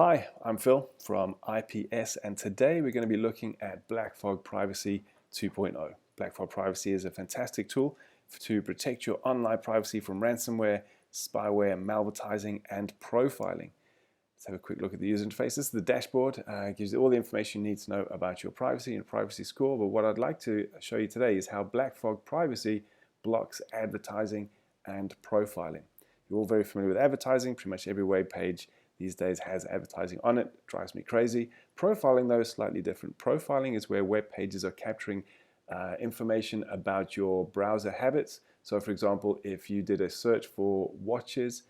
Hi, I'm Phil from IPS, and today we're going to be looking at BlackFog Privacy 2.0. BlackFog Privacy is a fantastic tool to protect your online privacy from ransomware, spyware, malvertising, and profiling. Let's have a quick look at the user interface. This is the dashboard. It gives you all the information you need to know about your privacy and privacy score. But what I'd like to show you today is how BlackFog Privacy blocks advertising and profiling. You're all very familiar with advertising. Pretty much every web page these days has advertising on it. It drives me crazy. Profiling, though, is slightly different. Profiling is where web pages are capturing information about your browser habits. So, for example, if you did a search for watches,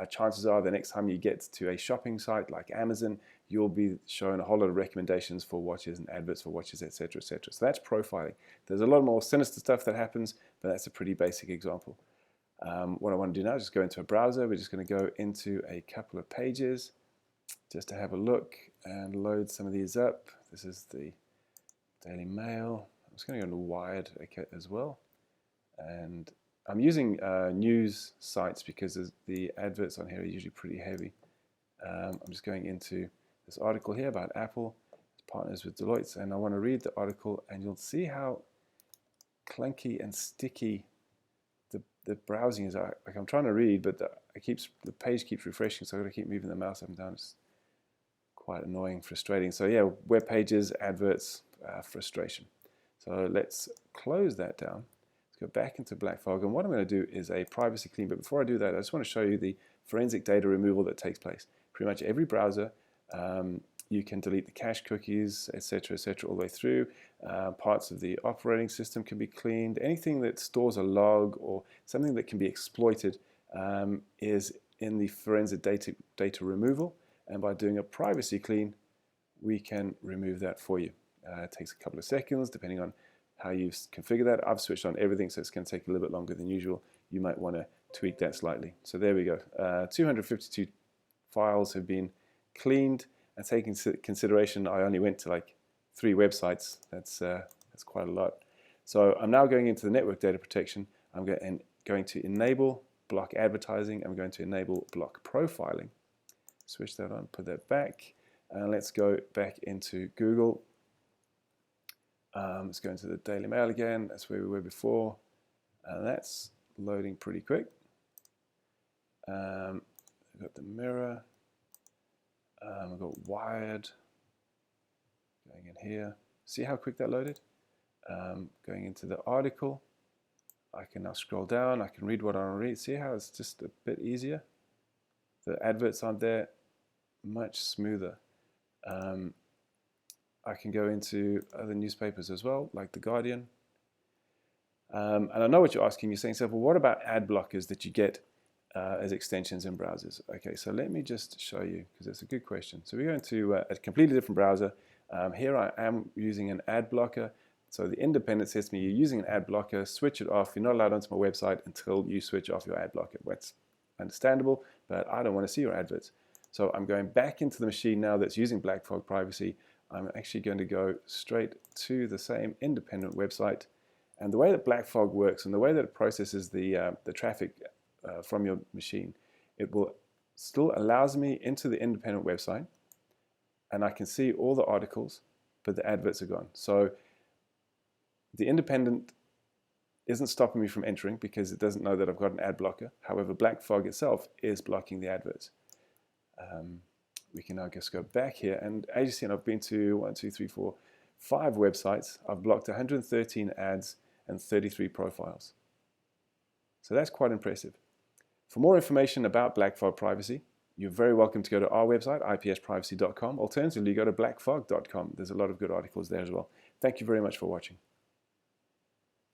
chances are the next time you get to a shopping site like Amazon, you'll be shown a whole lot of recommendations for watches and adverts for watches, etc., etc. So that's profiling. There's a lot more sinister stuff that happens, but that's a pretty basic example. What I want to do now is just go into a browser. We're just going to go into a couple of pages just to have a look and load some of these up. This is the Daily Mail. I'm just going to go to Wired as well. And I'm using news sites because the adverts on here are usually pretty heavy. I'm just going into this article here about Apple. It's partners with Deloitte, and I want to read the article, and you'll see how clunky and sticky the browsing is. Like I'm trying to read, but the page keeps refreshing, so I've got to keep moving the mouse up and down. It's quite annoying, frustrating. So yeah, web pages, adverts, frustration. So let's close that down. Let's go back into BlackFog, and what I'm going to do is a privacy clean. But before I do that, I just want to show you the forensic data removal that takes place. Pretty much every browser, you can delete the cache cookies, etc., all the way through. Parts of the operating system can be cleaned. Anything that stores a log or something that can be exploited is in the forensic data removal. And by doing a privacy clean, we can remove that for you. It takes a couple of seconds, depending on how you configure that. I've switched on everything, so it's going to take a little bit longer than usual. You might want to tweak that slightly. So there we go. 252 files have been cleaned. And taking into consideration, I only went to like 3 websites. That's quite a lot. So I'm now going into the network data protection. I'm going to enable block advertising. I'm going to enable block profiling. Switch that on, put that back, and let's go back into Google. Let's go into the Daily Mail again. That's where we were before, and that's loading pretty quick. We've got the Mirror. I've got Wired going in here. See how quick that loaded? Going into the article, I can now scroll down. I can read what I want to read. See how it's just a bit easier? The adverts aren't there. Much smoother. I can go into other newspapers as well, like The Guardian. And I know what you're asking. You're saying, well, what about ad blockers that you get as extensions in browsers? Okay, so let me just show you, because it's a good question. So we're going to a completely different browser. Here I am using an ad blocker. So the independent says to me, you're using an ad blocker, switch it off. You're not allowed onto my website until you switch off your ad blocker. That's understandable, but I don't want to see your adverts. So I'm going back into the machine now that's using BlackFog Privacy. I'm actually going to go straight to the same independent website. And the way that BlackFog works and the way that it processes the traffic from your machine, it will still allows me into the independent website, and I can see all the articles, but the adverts are gone. So the independent isn't stopping me from entering because it doesn't know that I've got an ad blocker. However, BlackFog itself is blocking the adverts. We can now just go back here, and as you see, I've been to 1, 2, 3, 4, 5 websites. I've blocked 113 ads and 33 profiles. So that's quite impressive. For more information about BlackFog Privacy, you're very welcome to go to our website, ipsprivacy.com. Alternatively, go to blackfog.com. There's a lot of good articles there as well. Thank you very much for watching.